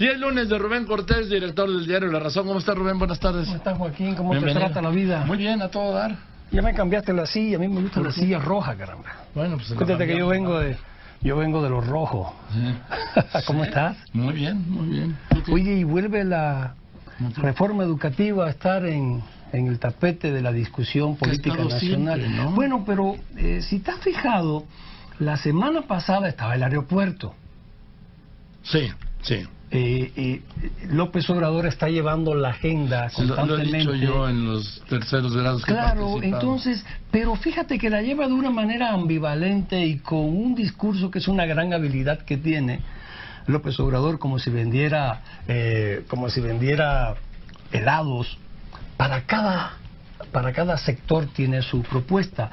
Y el lunes de Rubén Cortés, director del diario La Razón. ¿Cómo está, Rubén? Buenas tardes. ¿Cómo estás, Joaquín? ¿Cómo Bienvenido. te trata la vida? Muy bien, a todo dar. Ya me cambiaste la silla, a mí me gusta la silla roja, caramba. Bueno, pues Cuéntate que yo vengo de los rojos. Sí. ¿Cómo estás? Muy bien, muy bien. Oye, y vuelve la reforma educativa a estar en el tapete de la discusión política nacional. Siempre, ¿no? Bueno, pero si te has fijado, la semana pasada estaba el aeropuerto. Sí, sí. López Obrador está llevando la agenda constantemente. Lo he dicho yo en los terceros grados que he Claro, participado. entonces, pero fíjate que la lleva de una manera ambivalente y con un discurso que es una gran habilidad que tiene López Obrador, como si vendiera helados. Para cada sector tiene su propuesta.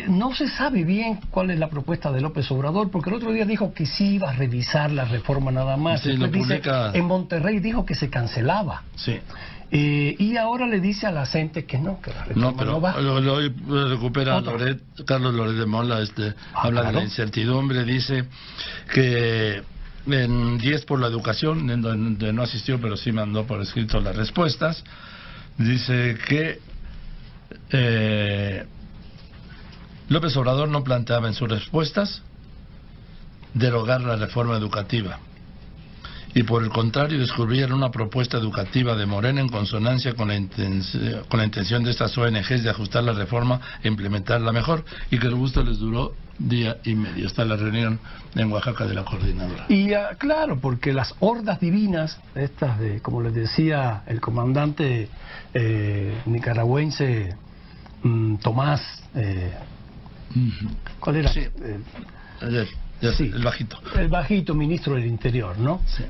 No se sabe bien cuál es la propuesta de López Obrador, porque el otro día dijo que sí iba a revisar la reforma nada más. Sí, Después lo publica. en Monterrey dijo que se cancelaba. Sí. Y ahora le dice a la gente que no, que la reforma No, pero no va. lo recupera Carlos Loret de Mola, habla de la incertidumbre, dice que en 10 por la educación, en donde no asistió, pero sí mandó por escrito las respuestas, dice que López Obrador no planteaba en sus respuestas derogar la reforma educativa y por el contrario descubrieron una propuesta educativa de Morena en consonancia con la intención de estas ONGs de ajustar la reforma e implementarla mejor, y que el gusto les duró día y medio hasta la reunión en Oaxaca de la coordinadora. Y claro, porque las hordas divinas, estas de, como les decía el comandante nicaragüense Tomás, ¿cuál era? Sí. Sí, el bajito. El bajito ministro del Interior, ¿no? Sí.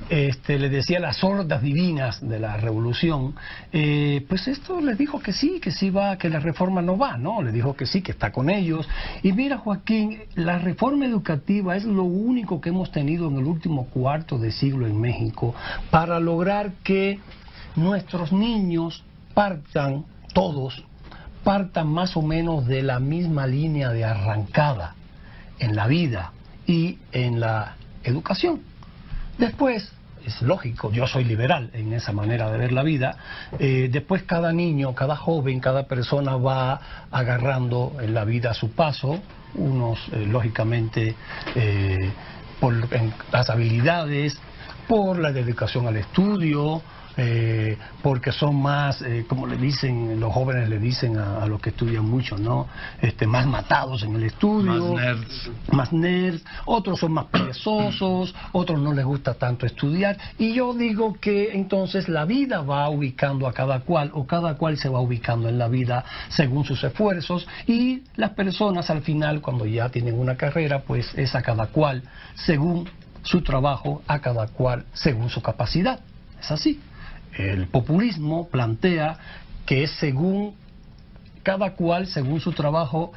Le decía las hordas divinas de la revolución, pues esto le dijo que sí va, que la reforma no va, ¿no? Le dijo que sí, que está con ellos. Y mira, Joaquín, la reforma educativa es lo único que hemos tenido en el último cuarto de siglo en México para lograr que nuestros niños partan más o menos de la misma línea de arrancada en la vida y en la educación. Después, es lógico, yo soy liberal en esa manera de ver la vida, después cada niño, cada joven, cada persona va agarrando en la vida a su paso, unos lógicamente por las habilidades, por la dedicación al estudio, porque son más, como le dicen, los jóvenes le dicen a los que estudian mucho, ¿no? Más matados en el estudio, más nerds, otros son más perezosos, otros no les gusta tanto estudiar, y yo digo que entonces la vida va ubicando a cada cual, o cada cual se va ubicando en la vida según sus esfuerzos, y las personas al final, cuando ya tienen una carrera, pues es a cada cual según su trabajo, a cada cual según su capacidad. Es así. El populismo plantea que es según cada cual, según su trabajo,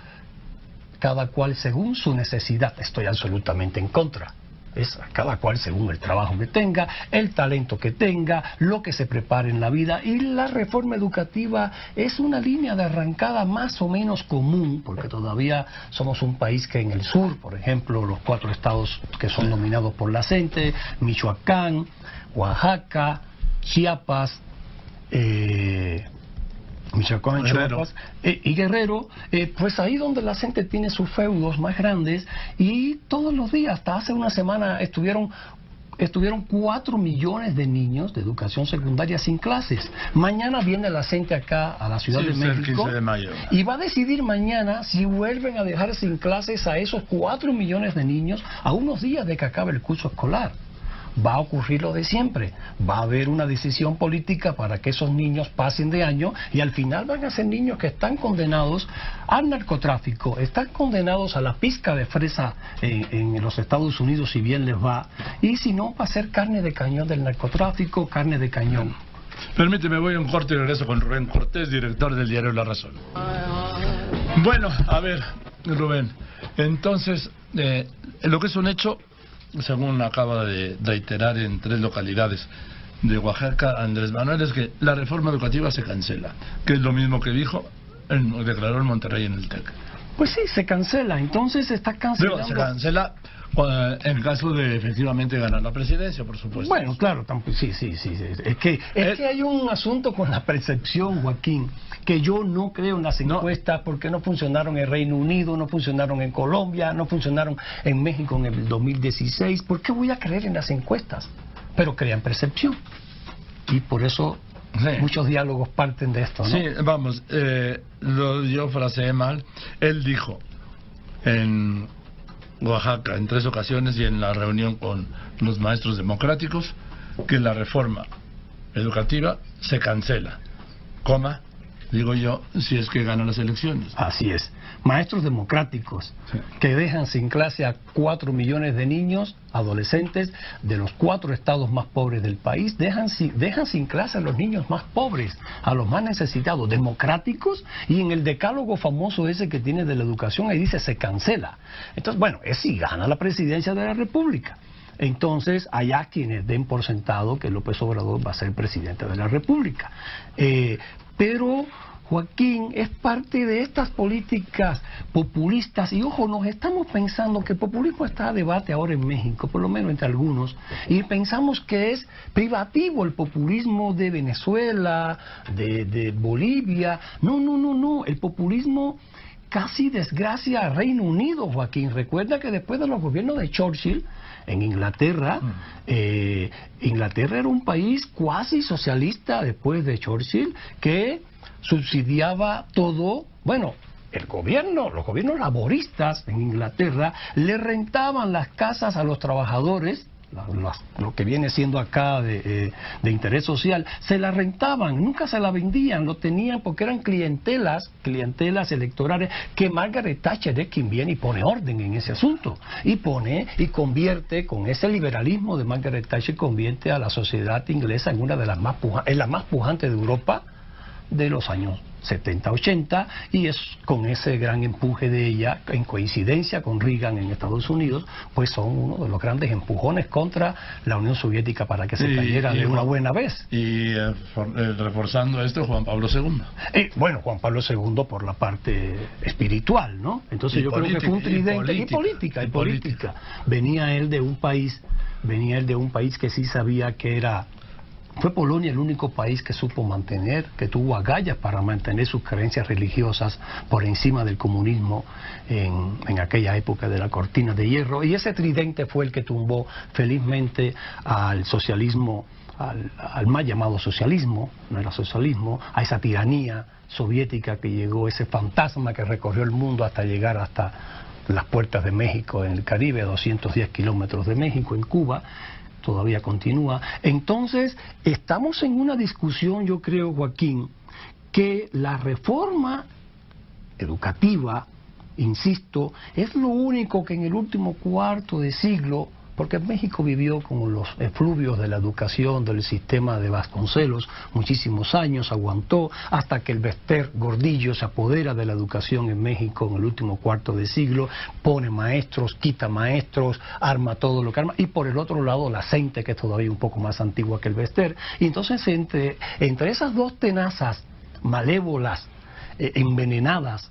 cada cual según su necesidad. Estoy absolutamente en contra. Es cada cual según el trabajo que tenga, el talento que tenga, lo que se prepare en la vida. Y la reforma educativa es una línea de arrancada más o menos común, porque todavía somos un país que en el sur, por ejemplo, los 4 estados que son dominados por la CENTE, Michoacán, Oaxaca, Chiapas, Michoacán, Chiapas y Guerrero, pues ahí donde la gente tiene sus feudos más grandes, y todos los días, hasta hace una semana estuvieron 4 millones de niños de educación secundaria sin clases. Mañana viene la gente acá a la Ciudad de México 15 de mayo. Y va a decidir mañana si vuelven a dejar sin clases a esos 4 millones de niños a unos días de que acabe el curso escolar. Va a ocurrir lo de siempre, va a haber una decisión política para que esos niños pasen de año, y al final van a ser niños que están condenados al narcotráfico, están condenados a la pizca de fresa en los Estados Unidos si bien les va, y si no, va a ser carne de cañón del narcotráfico, carne de cañón. Permíteme, voy a un corte y regreso con Rubén Cortés, director del diario La Razón. Bueno, a ver, Rubén, entonces, lo que es un hecho, según acaba de reiterar en 3 localidades de Oaxaca Andrés Manuel, es que la reforma educativa se cancela, que es lo mismo que declaró en Monterrey en el TEC. Pues sí, se cancela, entonces está cancelando. Se cancela en caso de efectivamente ganar la presidencia, por supuesto. Bueno, claro, sí. Es que hay un asunto con la percepción, Joaquín, que yo no creo en las encuestas porque no funcionaron en Reino Unido, no funcionaron en Colombia, no funcionaron en México en el 2016. ¿Por qué voy a creer en las encuestas? Pero crean percepción. Y por eso muchos diálogos parten de esto, ¿no? Sí, vamos, yo fraseé mal. Él dijo en Oaxaca en 3 ocasiones y en la reunión con los maestros democráticos que la reforma educativa se cancela, digo yo, si es que ganan las elecciones. Así es. Maestros democráticos que dejan sin clase a 4 millones de niños, adolescentes, de los 4 estados más pobres del país, dejan sin clase a los niños más pobres, a los más necesitados, democráticos, y en el decálogo famoso ese que tiene de la educación, ahí dice se cancela. Entonces, bueno, es si gana la presidencia de la República. Entonces, allá quienes den por sentado que López Obrador va a ser presidente de la República. Pero, Joaquín, es parte de estas políticas populistas, y ojo, nos estamos pensando que el populismo está a debate ahora en México, por lo menos entre algunos, y pensamos que es privativo el populismo de Venezuela, de Bolivia. No, el populismo casi desgracia a Reino Unido, Joaquín. Recuerda que después de los gobiernos de Churchill, en Inglaterra, Inglaterra era un país cuasi socialista después de Churchill, que subsidiaba todo. Bueno, los gobiernos laboristas en Inglaterra le rentaban las casas a los trabajadores, lo que viene siendo acá de interés social, se la rentaban, nunca se la vendían, lo tenían porque eran clientelas electorales, que Margaret Thatcher es quien viene y pone orden en ese asunto, y convierte, con ese liberalismo de Margaret Thatcher, convierte a la sociedad inglesa en una de las más pujantes de Europa de los años 70-80, y es con ese gran empuje de ella, en coincidencia con Reagan en Estados Unidos, pues son uno de los grandes empujones contra la Unión Soviética para que se cayera de una buena vez. Y reforzando esto, Juan Pablo II. Bueno, Juan Pablo II por la parte espiritual, ¿no? Entonces yo creo que fue un tridente, y política. Venía él de un país que sí sabía que era... Fue Polonia el único país que supo mantener, que tuvo agallas para mantener sus creencias religiosas por encima del comunismo en aquella época de la cortina de hierro, y ese tridente fue el que tumbó felizmente al socialismo, al mal llamado socialismo, no era socialismo, a esa tiranía soviética que llegó, ese fantasma que recorrió el mundo hasta llegar hasta las puertas de México en el Caribe, a 210 kilómetros de México, en Cuba. Todavía continúa. Entonces, estamos en una discusión, yo creo, Joaquín, que la reforma educativa, insisto, es lo único que en el último cuarto de siglo, porque México vivió con los efluvios de la educación del sistema de Vasconcelos muchísimos años, aguantó hasta que el Bester Gordillo se apodera de la educación en México en el último cuarto de siglo, pone maestros, quita maestros, arma todo lo que arma, y por el otro lado la CENTE, que es todavía un poco más antigua que el Bester, y entonces entre esas dos tenazas malévolas, envenenadas,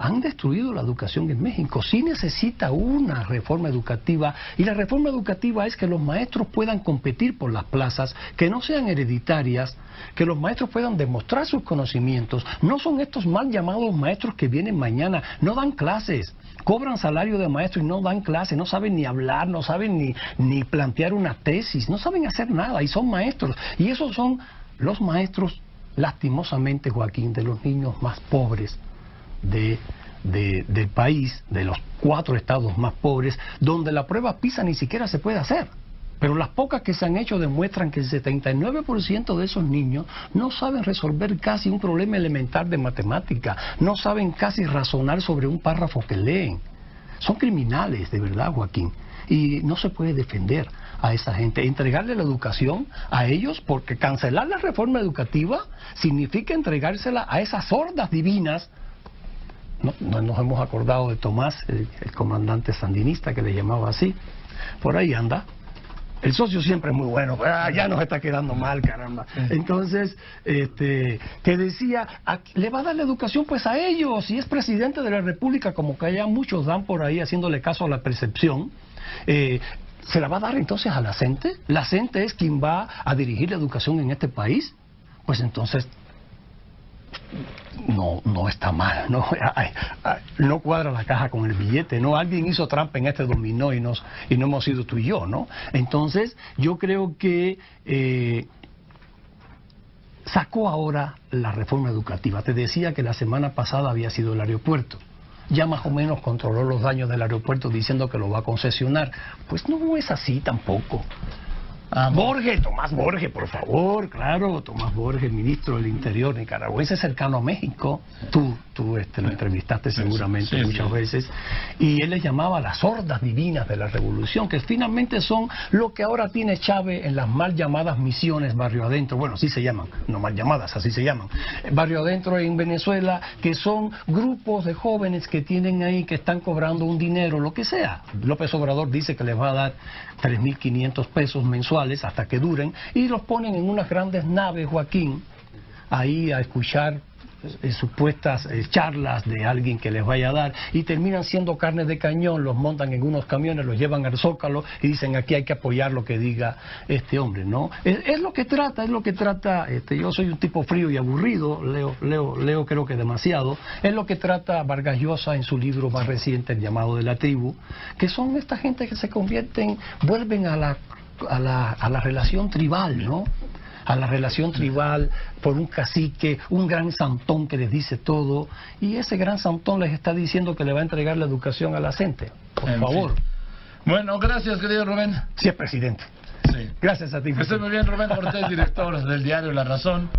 han destruido la educación en México. Sí necesita una reforma educativa, y la reforma educativa es que los maestros puedan competir por las plazas, que no sean hereditarias, que los maestros puedan demostrar sus conocimientos. No son estos mal llamados maestros que vienen mañana, no dan clases, cobran salario de maestro y no dan clases, no saben ni hablar, no saben ni plantear una tesis, no saben hacer nada, y son maestros. Y esos son los maestros, lastimosamente, Joaquín, de los niños más pobres del país, de los 4 estados más pobres, donde la prueba PISA ni siquiera se puede hacer. Pero las pocas que se han hecho demuestran que el 79% de esos niños no saben resolver casi un problema elemental de matemática, no saben casi razonar sobre un párrafo que leen. Son criminales, de verdad, Joaquín. Y no se puede defender a esa gente, entregarle la educación a ellos, porque cancelar la reforma educativa significa entregársela a esas hordas divinas. No nos hemos acordado de Tomás, el comandante sandinista que le llamaba así. Por ahí anda, El socio siempre es muy bueno, ya nos está quedando mal, caramba. Entonces, te decía, le va a dar la educación pues a ellos, si es presidente de la República, como que ya muchos dan por ahí haciéndole caso a la percepción, ¿se la va a dar entonces a la CENTE? ¿La CENTE es quien va a dirigir la educación en este país? Pues entonces, no está mal, no cuadra la caja con el billete, ¿no? Alguien hizo trampa en este dominó y no hemos sido tú y yo, ¿no? Entonces, yo creo que sacó ahora la reforma educativa. Te decía que la semana pasada había sido el aeropuerto. Ya más o menos controló los daños del aeropuerto diciendo que lo va a concesionar. Pues no es así tampoco. Tomás Borges, por favor, claro, Tomás Borges, ministro del Interior nicaragüense cercano a México. Tú lo entrevistaste seguramente muchas veces. Y él les llamaba las hordas divinas de la revolución, que finalmente son lo que ahora tiene Chávez en las mal llamadas misiones barrio adentro. Bueno, así se llaman, no mal llamadas, así se llaman. Barrio adentro en Venezuela, que son grupos de jóvenes que tienen ahí, que están cobrando un dinero, lo que sea. López Obrador dice que les va a dar 3.500 pesos mensuales hasta que duren, y los ponen en unas grandes naves, Joaquín, ahí a escuchar supuestas charlas de alguien que les vaya a dar, y terminan siendo carne de cañón. Los montan en unos camiones, los llevan al Zócalo y dicen aquí hay que apoyar lo que diga este hombre, ¿no? Es lo que trata, yo soy un tipo frío y aburrido, leo creo que demasiado. Es lo que trata Vargas Llosa en su libro más reciente, El llamado de la tribu, que son esta gente que se vuelven a la relación tribal, ¿no? A la relación tribal por un cacique, un gran santón que les dice todo, y ese gran santón les está diciendo que le va a entregar la educación a la gente. Por favor. Bueno, gracias, querido Rubén. Sí, es presidente. Sí. Gracias a ti. Estoy muy bien, Rubén Cortés, director del diario La Razón.